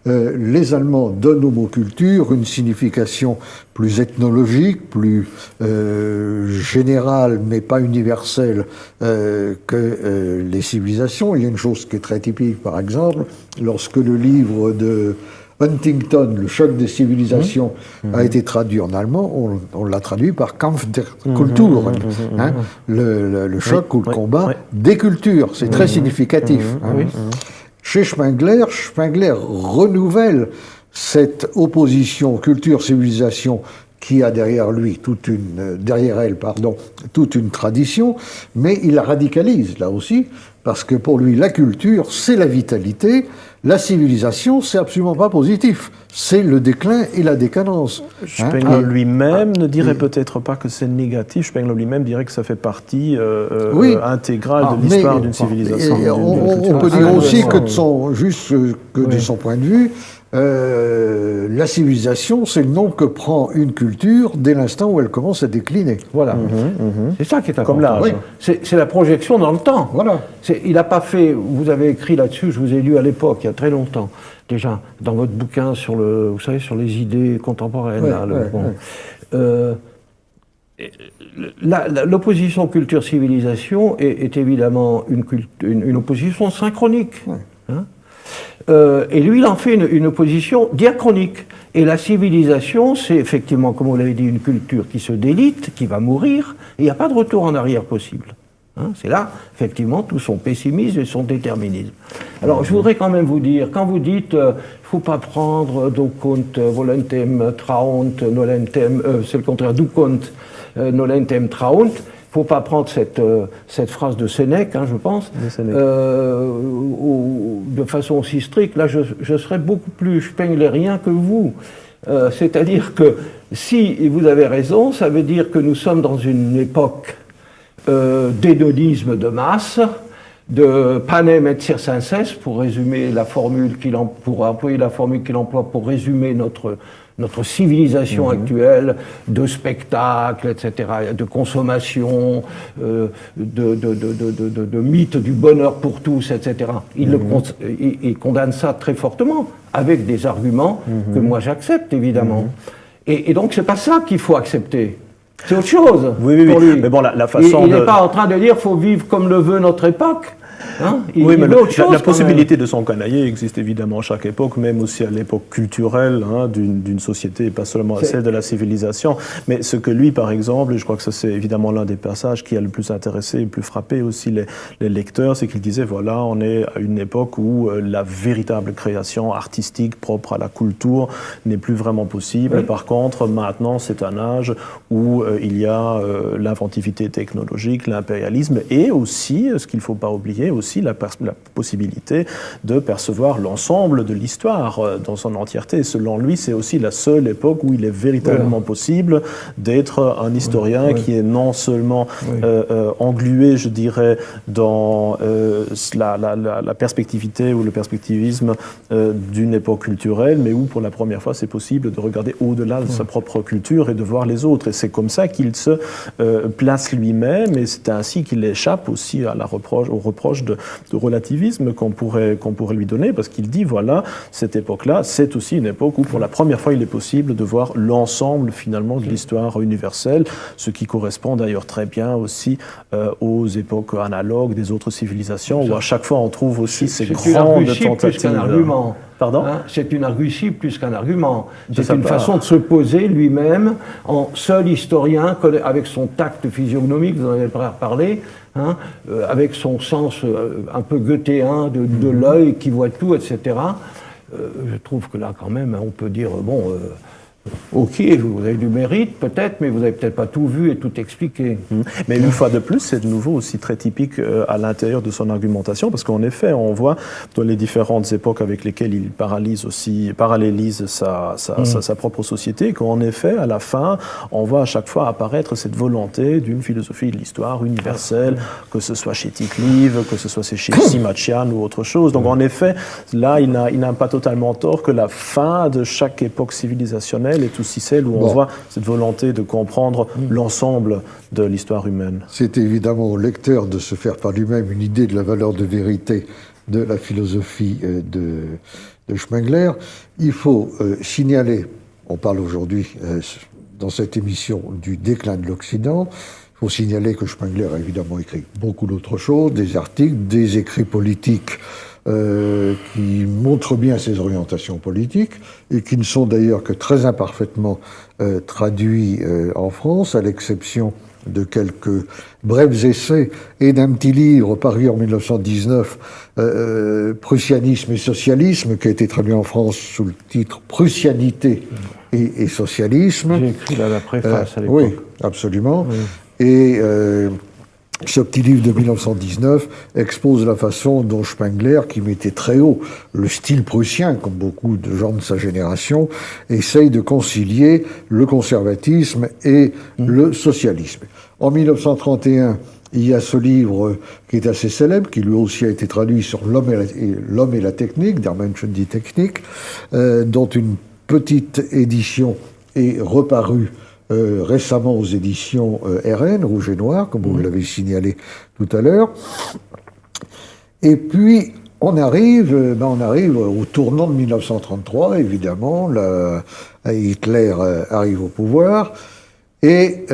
Les Allemands donnent au mot culture une signification plus ethnologique, plus générale, mais pas universelle que les civilisations. Il y a une chose qui est très typique, par exemple, lorsque le livre de Huntington, le choc des civilisations, a été traduit en allemand, on l'a traduit par Kampf der Kulturen, le choc ou le combat des cultures. C'est très significatif. Chez Spengler, Spengler renouvelle cette opposition culture-civilisation qui a derrière elle, toute une tradition, mais il la radicalise là aussi, parce que pour lui, la culture, c'est la vitalité, la civilisation, c'est absolument pas positif. C'est le déclin et la décadence. Spengler lui-même ne dirait peut-être pas que c'est négatif. Spengler lui-même dirait que ça fait partie intégrale de l'histoire d'une civilisation. On peut dire aussi que de son point de vue, la civilisation, c'est le nom que prend une culture dès l'instant où elle commence à décliner. Voilà. C'est ça qui est important. Comme l'âge. Oui. C'est la projection dans le temps. Voilà. Il n'a pas fait. Vous avez écrit là-dessus. Je vous ai lu à l'époque, il y a très longtemps, déjà, dans votre bouquin sur sur les idées contemporaines. L'opposition culture-civilisation est évidemment une opposition synchronique. Et lui, il en fait une opposition diachronique. Et la civilisation, c'est effectivement, comme vous l'avez dit, une culture qui se délite, qui va mourir, et il n'y a pas de retour en arrière possible. C'est là, effectivement, tout son pessimisme et son déterminisme. Alors, je voudrais quand même vous dire, quand vous dites il ne faut pas prendre do compte volentem traunt, nolentem, c'est le contraire, do compte nolentem traunt, il ne faut pas prendre cette phrase de Sénèque, je pense, de façon aussi stricte. Là, je serais beaucoup plus spenglerien que vous. C'est-à-dire que si vous avez raison, ça veut dire que nous sommes dans une époque d'hédonisme de masse, de panem et circenses, pour résumer la formule pour employer la formule qu'il emploie pour résumer notre civilisation actuelle, de spectacle, etc., de consommation, de mythe du bonheur pour tous, etc. Il condamne ça très fortement, avec des arguments que moi j'accepte, évidemment. Et donc c'est pas ça qu'il faut accepter. C'est autre chose pour lui. Mais bon, la façon il n'est pas en train de dire qu'il faut vivre comme le veut notre époque. Oui, mais la possibilité de s'encanailler existe évidemment à chaque époque, même aussi à l'époque culturelle d'une société, pas seulement celle de la civilisation. Mais ce que lui, par exemple, et je crois que ça c'est évidemment l'un des passages qui a le plus intéressé et le plus frappé aussi les lecteurs, c'est qu'il disait, voilà, on est à une époque où la véritable création artistique propre à la culture n'est plus vraiment possible. Oui. Par contre, maintenant, c'est un âge où il y a l'inventivité technologique, l'impérialisme et aussi, ce qu'il ne faut pas oublier, aussi la possibilité de percevoir l'ensemble de l'histoire dans son entièreté. Selon lui, c'est aussi la seule époque où il est véritablement possible d'être un historien qui est non seulement englué, je dirais, dans la perspectivité ou le perspectivisme d'une époque culturelle, mais où pour la première fois c'est possible de regarder au-delà de sa propre culture et de voir les autres. Et c'est comme ça qu'il se place lui-même, et c'est ainsi qu'il échappe aussi à au reproche reproche de relativisme qu'on pourrait lui donner, parce qu'il dit, voilà, cette époque-là, c'est aussi une époque où, pour la première fois, il est possible de voir l'ensemble, finalement, de l'histoire universelle, ce qui correspond d'ailleurs très bien aussi aux époques analogues des autres civilisations, où à chaque fois, on trouve aussi ces grandes tentatives. Pardon ? C'est une argutie plus qu'un argument. C'est une façon de se poser lui-même en seul historien, avec son tact physiognomique, vous en avez parlé, avec son sens un peu goethéen de l'œil qui voit tout, etc. Je trouve que là, quand même, on peut dire, bon... Ok, vous avez du mérite peut-être, mais vous n'avez peut-être pas tout vu et tout expliqué. Mais une fois de plus, c'est de nouveau aussi très typique à l'intérieur de son argumentation, parce qu'en effet, on voit dans les différentes époques avec lesquelles il parallélise sa propre société, qu'en effet, à la fin, on voit à chaque fois apparaître cette volonté d'une philosophie de l'histoire universelle, que ce soit chez Tite-Live, que ce soit chez Simatian ou autre chose. Donc en effet, là, il n'a pas totalement tort que la fin de chaque époque civilisationnelle est aussi celle où on voit cette volonté de comprendre l'ensemble de l'histoire humaine. C'est évidemment au lecteur de se faire par lui-même une idée de la valeur de vérité de la philosophie de Spengler. Il faut signaler, on parle aujourd'hui dans cette émission du déclin de l'Occident, il faut signaler que Spengler a évidemment écrit beaucoup d'autres choses, des articles, des écrits politiques qui montrent bien ses orientations politiques et qui ne sont d'ailleurs que très imparfaitement traduits en France, à l'exception de quelques brefs essais et d'un petit livre paru en 1919, Prussianisme et socialisme, qui a été traduit en France sous le titre Prussianité et socialisme. J'ai écrit la préface à l'époque. Oui, absolument. Oui. Et ce petit livre de 1919 expose la façon dont Spengler, qui mettait très haut le style prussien, comme beaucoup de gens de sa génération, essaye de concilier le conservatisme et le socialisme. En 1931, il y a ce livre qui est assez célèbre, qui lui aussi a été traduit sur L'homme et la technique, Der Mensch und die Technik, dont une petite édition est reparue récemment aux éditions RN, Rouge et Noir, comme vous l'avez signalé tout à l'heure. Et puis, on arrive au tournant de 1933, évidemment, Hitler arrive au pouvoir, et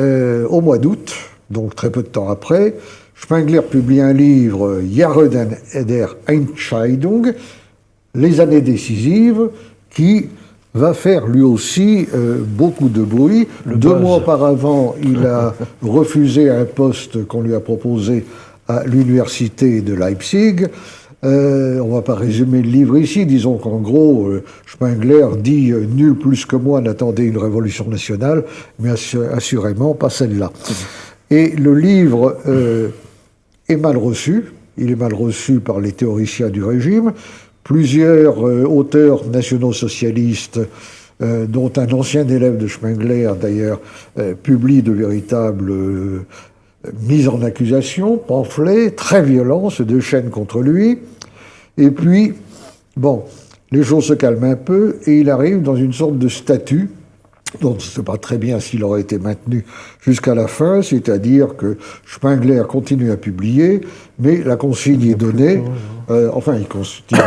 au mois d'août, donc très peu de temps après, Spengler publie un livre, Jahre der Entscheidung, les années décisives, qui va faire lui aussi beaucoup de bruit. 2 mois auparavant, il a refusé un poste qu'on lui a proposé à l'université de Leipzig. On ne va pas résumer le livre ici, disons qu'en gros, Spengler dit « Nul plus que moi n'attendait une révolution nationale, mais assurément pas celle-là ». Et le livre est mal reçu. Il est mal reçu par les théoriciens du régime. Plusieurs auteurs nationaux-socialistes, dont un ancien élève de Spengler d'ailleurs, publient de véritables mises en accusation, pamphlets très violents, se déchaînent contre lui. Et puis, bon, les choses se calment un peu et il arrive dans une sorte de statut dont on ne sait pas très bien s'il aurait été maintenu jusqu'à la fin, c'est-à-dire que Spengler continue à publier, mais la consigne est donnée, enfin il continue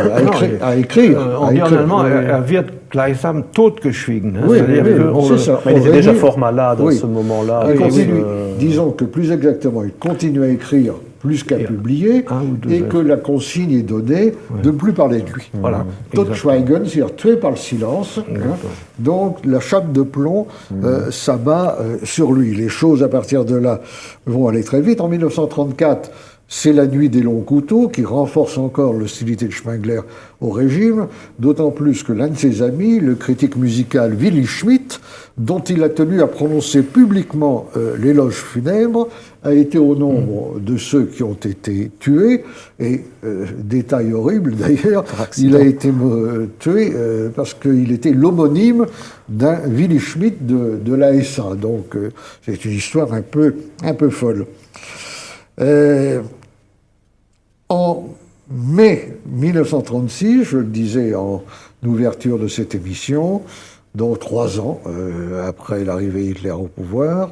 à écrire. On dit en allemand, wird gleichsam totgeschwiegen. Oui, c'est ça. Mais il était déjà fort malade à ce moment-là. Disons que plus exactement, il continue à écrire plus qu'à publier, et que la consigne est donnée de ne plus parler de lui. Voilà. Totschweigen, c'est-à-dire tué par le silence. Donc la chape de plomb s'abat sur lui. Les choses, à partir de là, vont aller très vite. En 1934, c'est la nuit des longs couteaux qui renforce encore l'hostilité de Spengler au régime, d'autant plus que l'un de ses amis, le critique musical Willy Schmidt, dont il a tenu à prononcer publiquement l'éloge funèbre, a été au nombre de ceux qui ont été tués, et détail horrible d'ailleurs, il a été tué parce qu'il était l'homonyme d'un Willy Schmidt de l'ASA, donc c'est une histoire un peu folle. En mai 1936, je le disais en ouverture de cette émission, donc 3 ans après l'arrivée Hitler au pouvoir,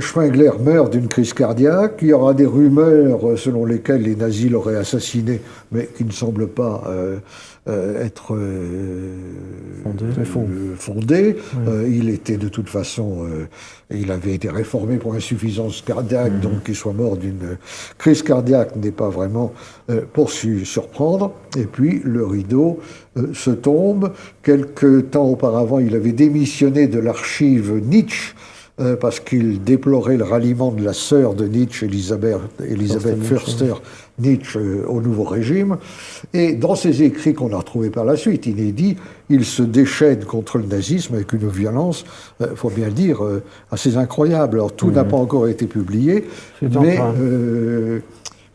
Spengler meurt d'une crise cardiaque. Il y aura des rumeurs selon lesquelles les nazis l'auraient assassiné, mais qui ne semblent pas être fondées. Il était de toute façon, il avait été réformé pour insuffisance cardiaque, donc qu'il soit mort d'une crise cardiaque n'est pas vraiment pour surprendre. Et puis le rideau se tombe. Quelque temps auparavant, il avait démissionné de l'archive Nietzsche, parce qu'il déplorait le ralliement de la sœur de Nietzsche, Elisabeth Förster Nietzsche, au nouveau régime. Et dans ses écrits qu'on a retrouvés par la suite, inédits, il se déchaîne contre le nazisme avec une violence, faut bien le dire, assez incroyable. Alors tout n'a pas encore été publié, mais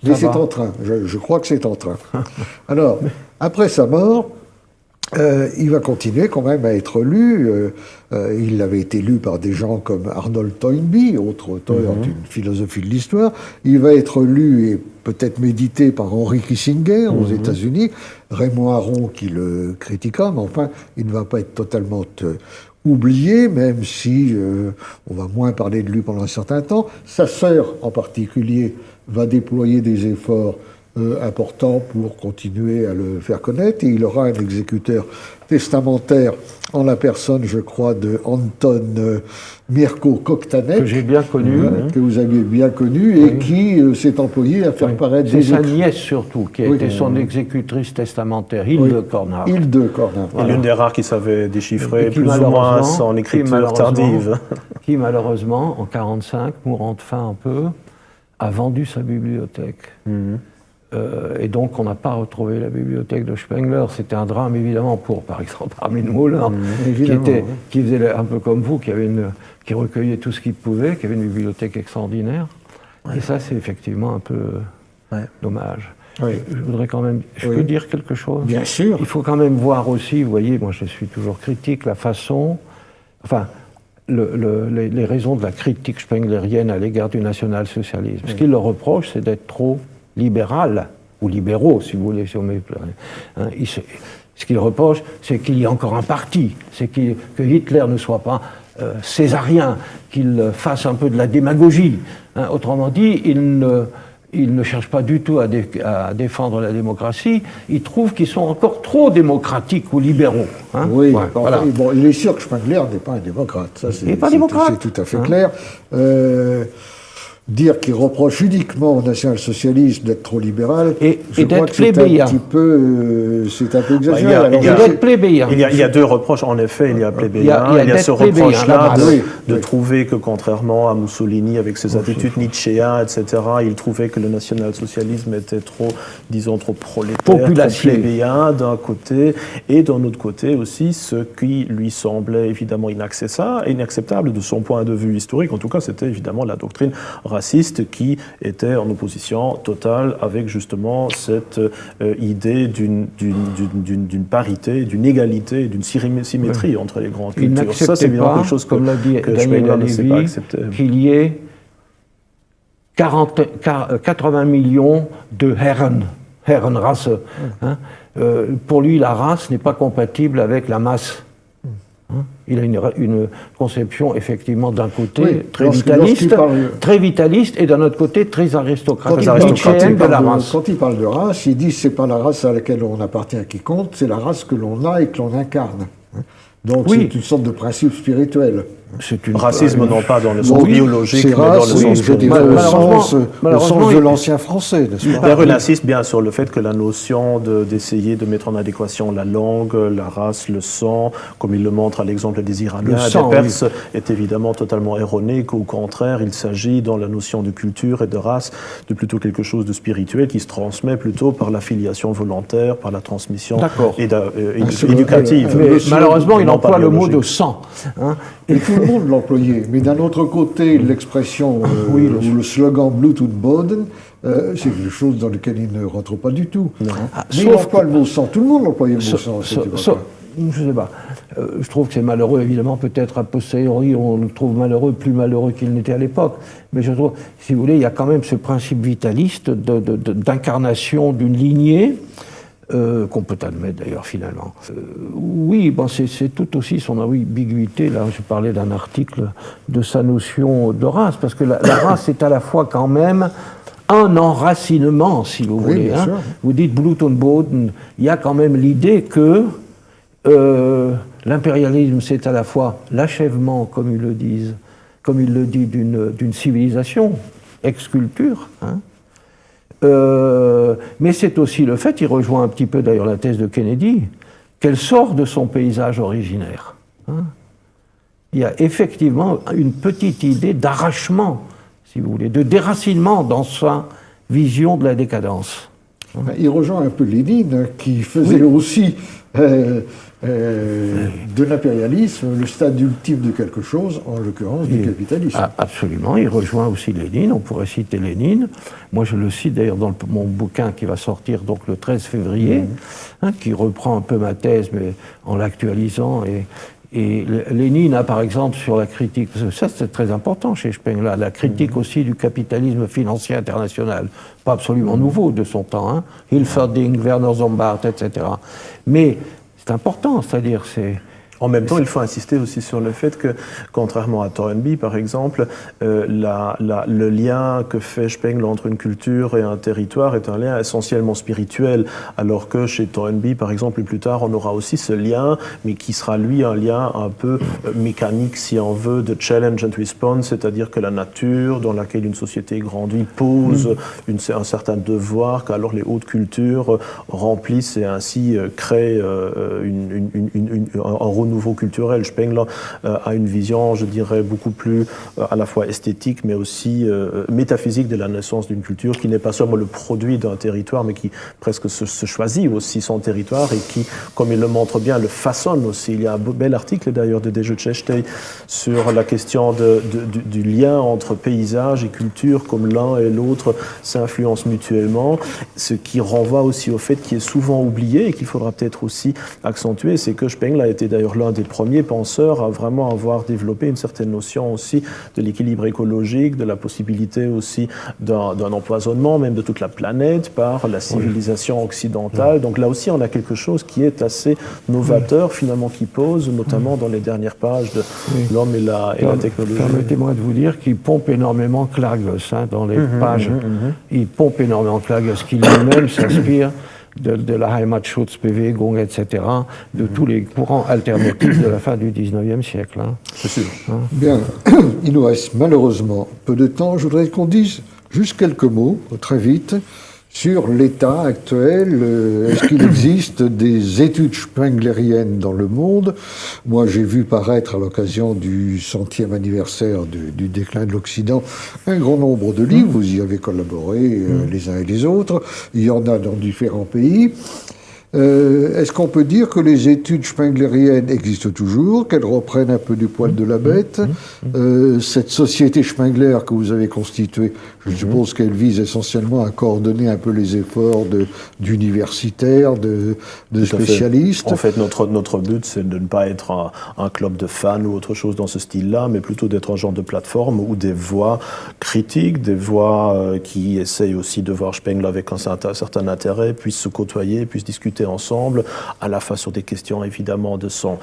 c'est en train. Je crois que c'est en train. Alors, après sa mort, il va continuer quand même à être lu. Il avait été lu par des gens comme Arnold Toynbee, autre auteur d'une philosophie de l'histoire. Il va être lu et peut-être médité par Henry Kissinger aux États-Unis. Raymond Aron qui le critiqua, mais enfin, il ne va pas être totalement oublié, même si on va moins parler de lui pendant un certain temps. Sa sœur, en particulier, va déployer des efforts important pour continuer à le faire connaître, et il aura un exécuteur testamentaire en la personne, je crois, de Anton Mirko Koktanek, que j'ai bien connu, que vous aviez bien connu, et qui s'est employé à faire paraître c'est des sa nièce surtout, qui a été son exécutrice testamentaire, Hilde Kornhaut. Hilde Kornhaut. Et l'une des rares qui savait déchiffrer plus ou moins son écriture tardive. Qui malheureusement, en 1945, mourant de faim un peu, a vendu sa bibliothèque. Et donc, on n'a pas retrouvé la bibliothèque de Spengler. C'était un drame, évidemment, pour, par exemple, Armin Müller, qui faisait un peu comme vous, qui recueillait tout ce qu'il pouvait, qui avait une bibliothèque extraordinaire. Et ça, c'est effectivement un peu dommage. Je voudrais quand même... Je peux dire quelque chose ? Bien sûr. Il faut quand même voir aussi, vous voyez, moi je suis toujours critique, la façon... Enfin, les raisons de la critique spenglerienne à l'égard du national-socialisme. Ce qu'il leur reproche, c'est d'être trop libéral, ou libéraux, si vous voulez, si on met... Ce qu'il reproche, c'est qu'il y ait encore un parti, c'est que Hitler ne soit pas césarien, qu'il fasse un peu de la démagogie. Autrement dit, il ne cherche pas du tout à défendre la démocratie, il trouve qu'ils sont encore trop démocratiques ou libéraux. Oui, voilà. Bon, il est sûr que Spengler n'est pas un démocrate, ça c'est tout à fait clair. Dire qu'il reproche uniquement au national-socialisme d'être trop libéral, je crois que c'est un peu exagéré. Il y a deux reproches, en effet, il y a plébéien, il y a ce reproche-là de trouver que, contrairement à Mussolini, avec ses attitudes nietzschéennes, etc., il trouvait que le national-socialisme était trop, disons, trop prolétaire, trop plébéien d'un côté, et d'un autre côté aussi, ce qui lui semblait évidemment inacceptable de son point de vue historique, en tout cas, c'était évidemment la doctrine raciste qui était en opposition totale avec justement cette idée d'une parité, d'une égalité, d'une symétrie entre les grandes cultures. Ça, c'est évidemment quelque chose comme l'a dit Daniel Lévy, qu'il y ait 80 millions de Herrenrasse. Pour lui, la race n'est pas compatible avec la masse. Il a une conception effectivement d'un côté très vitaliste et d'un autre côté très aristocratique. Quand il parle de race, il dit c'est pas la race à laquelle on appartient qui compte, c'est la race que l'on a et que l'on incarne. Donc c'est une sorte de principe spirituel. Racisme non pas dans le sens biologique, mais dans le sens le sens de l'ancien français, n'est-ce pas ? D'ailleurs, il insiste bien sur le fait que la notion d'essayer de mettre en adéquation la langue, la race, le sang, comme il le montre à l'exemple des Iraniens et des Perses, est évidemment totalement erroné, qu'au contraire, il s'agit dans la notion de culture et de race de plutôt quelque chose de spirituel qui se transmet plutôt par l'affiliation volontaire, par la transmission éducative. Mais malheureusement, il emploie le mot de sang. Et tout le monde l'employait. Mais d'un autre côté, l'expression ou le slogan Blut und Boden, c'est quelque chose dans lequel il ne rentre pas du tout. Mais il emploie le mot sang. Tout le monde employait le mot sang. Je ne sais pas. Je trouve que c'est malheureux, évidemment, peut-être a posteriori, on le trouve malheureux, plus malheureux qu'il n'était à l'époque. Mais je trouve, si vous voulez, il y a quand même ce principe vitaliste d'incarnation d'une lignée qu'on peut admettre d'ailleurs finalement. Oui, bon, c'est tout aussi son ambiguïté. Là, je parlais d'un article de sa notion de race, parce que la race est à la fois quand même un enracinement, si vous voulez. bien sûr. Vous dites Blut und Boden, il y a quand même l'idée que l'impérialisme, c'est à la fois l'achèvement, comme ils le disent, comme il le dit, d'une civilisation, ex-culture, hein. Mais c'est aussi le fait, il rejoint un petit peu d'ailleurs la thèse de Kennedy, qu'elle sort de son paysage originaire, hein. Il y a effectivement une petite idée d'arrachement, si vous voulez, de déracinement dans sa vision de la décadence. Il rejoint un peu Lénine, qui faisait aussi de l'impérialisme le stade ultime de quelque chose, en l'occurrence du capitalisme. Absolument, il rejoint aussi Lénine, on pourrait citer Lénine. Moi je le cite d'ailleurs dans mon bouquin qui va sortir donc le 13 février, hein, qui reprend un peu ma thèse, mais en l'actualisant. Et Lénine a par exemple sur la critique, ça c'est très important chez Spengler, la critique aussi du capitalisme financier international, pas absolument nouveau de son temps, hein, Hilferding, Werner Sombart, etc. Mais c'est important, c'est-à-dire c'est... En même temps, il faut insister aussi sur le fait que, contrairement à Toynbee, par exemple, le lien que fait Spengler entre une culture et un territoire est un lien essentiellement spirituel, alors que chez Toynbee, par exemple, et plus tard, on aura aussi ce lien, mais qui sera, lui, un lien un peu mécanique, si on veut, de challenge and response, c'est-à-dire que la nature dans laquelle une société grandit pose un certain devoir qu'alors les hautes cultures remplissent et ainsi créent un renouveau culturel. Spengler a une vision, je dirais, beaucoup plus à la fois esthétique, mais aussi métaphysique de la naissance d'une culture qui n'est pas seulement le produit d'un territoire, mais qui presque se choisit aussi son territoire et qui, comme il le montre bien, le façonne aussi. Il y a un bel article d'ailleurs de Deje Češtej sur la question du lien entre paysage et culture, comme l'un et l'autre s'influencent mutuellement, ce qui renvoie aussi au fait qui est souvent oublié et qu'il faudra peut-être aussi accentuer, c'est que Spengler a été d'ailleurs l'un des premiers penseurs à vraiment avoir développé une certaine notion aussi de l'équilibre écologique, de la possibilité aussi d'un empoisonnement même de toute la planète par la civilisation occidentale. Donc là aussi, on a quelque chose qui est assez novateur finalement, qui pose, notamment dans les dernières pages de L'homme et la technologie. Permettez-moi de vous dire qu'il pompe énormément Klages, hein, dans les pages. Il pompe énormément Klages, qui lui-même s'inspire de la Heimatschutzbewegung, etc., de tous les courants alternatifs de la fin du XIXe siècle. Hein. C'est sûr. Bien, il nous reste malheureusement peu de temps. Je voudrais qu'on dise juste quelques mots, très vite, sur l'état actuel. Est-ce qu'il existe des études spengleriennes dans le monde? Moi, j'ai vu paraître à l'occasion du 100e anniversaire du déclin de l'Occident un grand nombre de livres. Vous y avez collaboré les uns et les autres. Il y en a dans différents pays. Est-ce qu'on peut dire que les études spengleriennes existent toujours, qu'elles reprennent un peu du poil de la bête? Cette société Spengler que vous avez constituée, je suppose qu'elle vise essentiellement à coordonner un peu les efforts d'universitaires, de spécialistes. En fait, notre but, c'est de ne pas être un club de fans ou autre chose dans ce style-là, mais plutôt d'être un genre de plateforme où des voix critiques, des voix qui essayent aussi de voir Spengler avec un certain intérêt, puissent se côtoyer, puissent discuter ensemble, à la fois sur des questions évidemment de son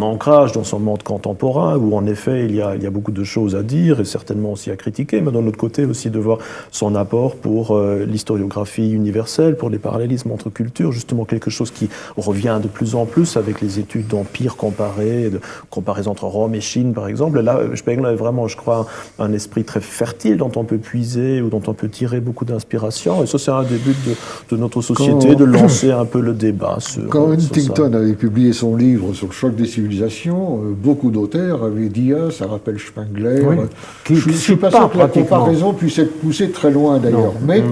ancrage dans son monde contemporain, où en effet il y a beaucoup de choses à dire et certainement aussi à critiquer, mais d'un autre côté aussi de voir son apport pour l'historiographie universelle, pour les parallélismes entre cultures, justement quelque chose qui revient de plus en plus avec les études d'empire comparé, de comparaison entre Rome et Chine par exemple. Là, Spengler est vraiment, je crois, un esprit très fertile dont on peut puiser ou dont on peut tirer beaucoup d'inspiration, et ça c'est un des buts de notre société, de lancer un peu le débat sur Quand Huntington avait publié son livre sur le choc des civilisations, beaucoup d'auteurs avaient dit « Ah, ça rappelle Spengler Oui. ». Je ne suis pas sûr que la comparaison puisse être poussée très loin d'ailleurs, mais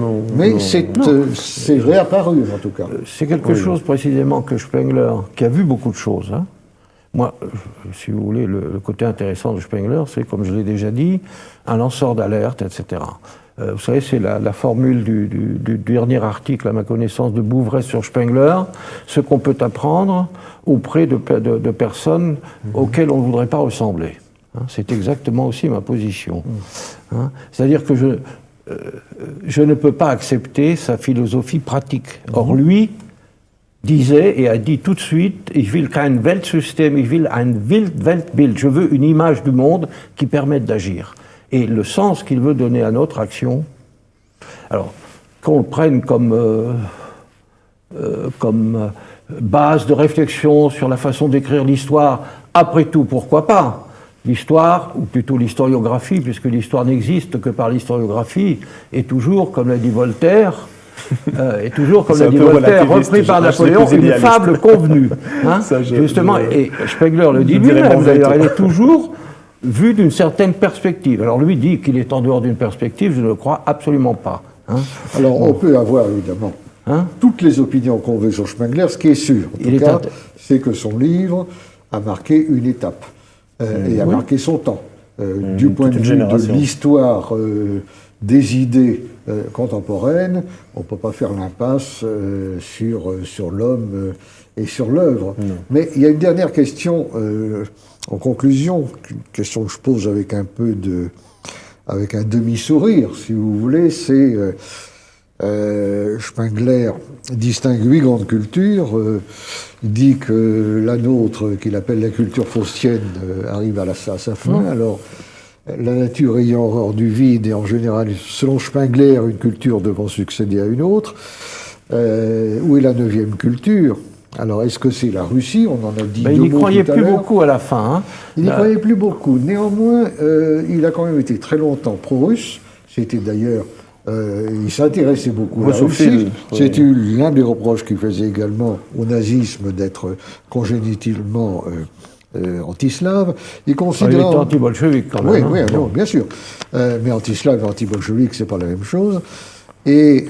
c'est réapparu en tout cas. C'est quelque chose précisément que Spengler, qui a vu beaucoup de choses, hein. Moi, si vous voulez, le côté intéressant de Spengler, c'est, comme je l'ai déjà dit, un lanceur d'alerte, etc. Vous savez, c'est la formule du dernier article, à ma connaissance, de Bouvray sur Spengler, ce qu'on peut apprendre auprès de personnes auxquelles on ne voudrait pas ressembler. Hein, c'est exactement aussi ma position. Hein, c'est-à-dire que je ne peux pas accepter sa philosophie pratique. Or, lui disait et a dit tout de suite, ich will kein Weltsystem, ich will ein Weltbild. Je veux une image du monde qui permette d'agir. Et le sens qu'il veut donner à notre action, alors, qu'on le prenne comme base de réflexion sur la façon d'écrire l'histoire, après tout, pourquoi pas? L'histoire, ou plutôt l'historiographie, puisque l'histoire n'existe que par l'historiographie, est toujours, comme l'a dit Voltaire, repris par Napoléon, une fable convenue. Hein, justement, et Spengler le dit lui-même, d'ailleurs, elle est toujours vue d'une certaine perspective. Alors lui dit qu'il est en dehors d'une perspective, je ne le crois absolument pas. Hein. Alors on peut avoir évidemment toutes les opinions qu'on veut sur Spengler, ce qui est sûr, en tout cas, c'est que son livre a marqué une étape. Et a marqué son temps. Du point de vue de l'histoire des idées contemporaines, on ne peut pas faire l'impasse sur l'homme et sur l'œuvre. Mais il y a une dernière question en conclusion, une question que je pose avec un demi-sourire, si vous voulez, c'est Spengler distingue 8 grandes cultures, il dit que la nôtre, qu'il appelle la culture faustienne, arrive à sa fin. Alors, la nature ayant horreur du vide, et en général, selon Spengler, une culture devant succéder à une autre. Où est la 9e culture? Alors, est-ce que c'est la Russie? On en a dit deux mots tout à l'heure. Il n'y croyait plus beaucoup à la fin. Hein. Il n'y croyait plus beaucoup. Néanmoins, il a quand même été très longtemps pro-russe. C'était d'ailleurs... il s'intéressait beaucoup à la Russie. C'était l'un des reproches qu'il faisait également au nazisme d'être congénitalement anti-slave. Il considérait... Il était anti-bolchevique quand même. Oui, non, bien sûr. Mais anti-slave et anti-bolchevique, c'est pas la même chose. Et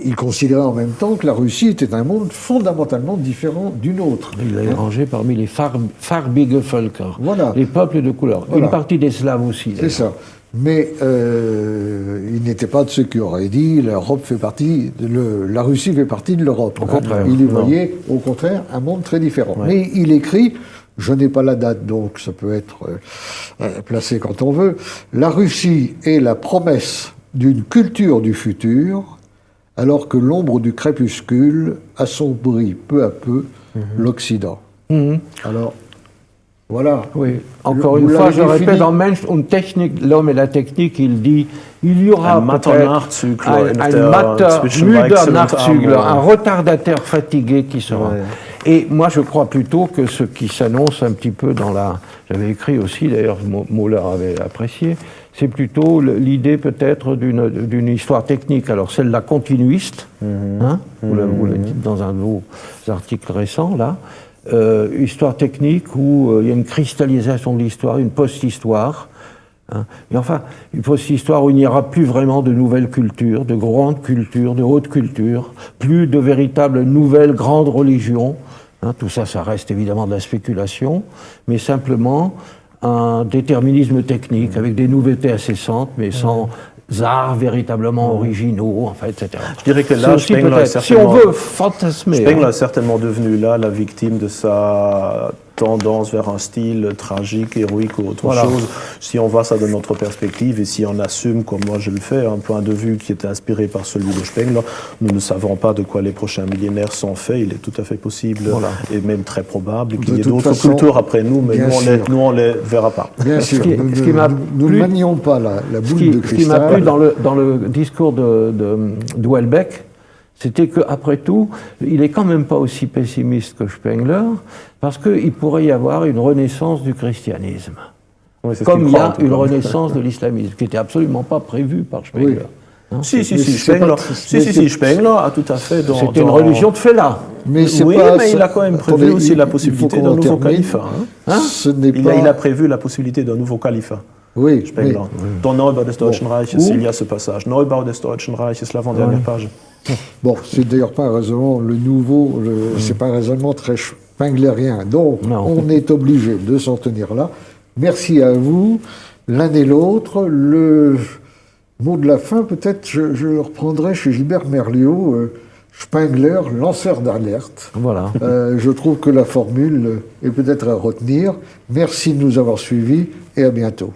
il considérait en même temps que la Russie était un monde fondamentalement différent du nôtre. Il l'a rangé parmi les farbige Völker, voilà. Les peuples de couleur. Voilà. Une partie des Slaves aussi. C'est ça. Mais il n'était pas de ceux qui auraient dit la Russie fait partie de l'Europe. Au contraire. Il y voyait, au contraire, un monde très différent. Ouais. Mais il écrit, je n'ai pas la date, donc ça peut être placé quand on veut, la Russie est la promesse d'une culture du futur, alors que l'ombre du crépuscule assombrit peu à peu l'Occident. Alors, voilà. Oui. Encore une fois, je répète, dans Mensch und Technik, l'homme et la technique, il dit, il y aura peut-être un retardataire fatigué qui sera. Ouais. Et moi, je crois plutôt que ce qui s'annonce un petit peu dans la... J'avais écrit aussi, d'ailleurs, Moller avait apprécié, c'est plutôt l'idée peut-être d'une histoire technique. Alors, celle-là continuiste, vous le dites dans un de vos articles récents, là, histoire technique où il y a une cristallisation de l'histoire, une post-histoire. Et enfin, une post-histoire où il n'y aura plus vraiment de nouvelles cultures, de grandes cultures, de hautes cultures, plus de véritables nouvelles grandes religions. Tout ça, ça reste évidemment de la spéculation, mais simplement un déterminisme technique avec des nouveautés incessantes, mais sans arts véritablement originaux, enfin, etc. Je dirais que là, Spengler est certainement, si on veut fantasmer, Spengler est certainement devenu là la victime de sa tendance vers un style tragique, héroïque ou autre chose. Si on voit ça de notre perspective et si on assume, comme moi je le fais, un point de vue qui était inspiré par celui de Spengler, nous ne savons pas de quoi les prochains millénaires sont faits. Il est tout à fait possible et même très probable qu'il y ait d'autres cultures après nous, mais nous on les verra pas. Bien sûr, nous ne manions pas la boule de cristal. Ce qui m'a plu dans le discours de Houellebecq, c'était qu'après tout, il n'est quand même pas aussi pessimiste que Spengler, parce qu'il pourrait y avoir une renaissance du christianisme. Oui, comme il y a une renaissance de l'islamisme, qui n'était absolument pas prévue par Spengler. Oui. Spengler a tout à fait... C'était une religion de Fela. Mais il a quand même prévu aussi la possibilité d'un nouveau califat. Il a prévu la possibilité d'un nouveau califat. Oui, Spengler. Dans Neubau des Deutschen Reiches, il y a ce passage. Neubau des Deutschen Reiches, l'avant-dernière page. Bon, c'est d'ailleurs pas un raisonnement, c'est pas un raisonnement très spenglerien. Donc, on est obligé de s'en tenir là. Merci à vous, l'un et l'autre. Le mot de la fin, peut-être, je le reprendrai chez Gilbert Merliot, Spengler, lanceur d'alerte. Voilà. Je trouve que la formule est peut-être à retenir. Merci de nous avoir suivis et à bientôt.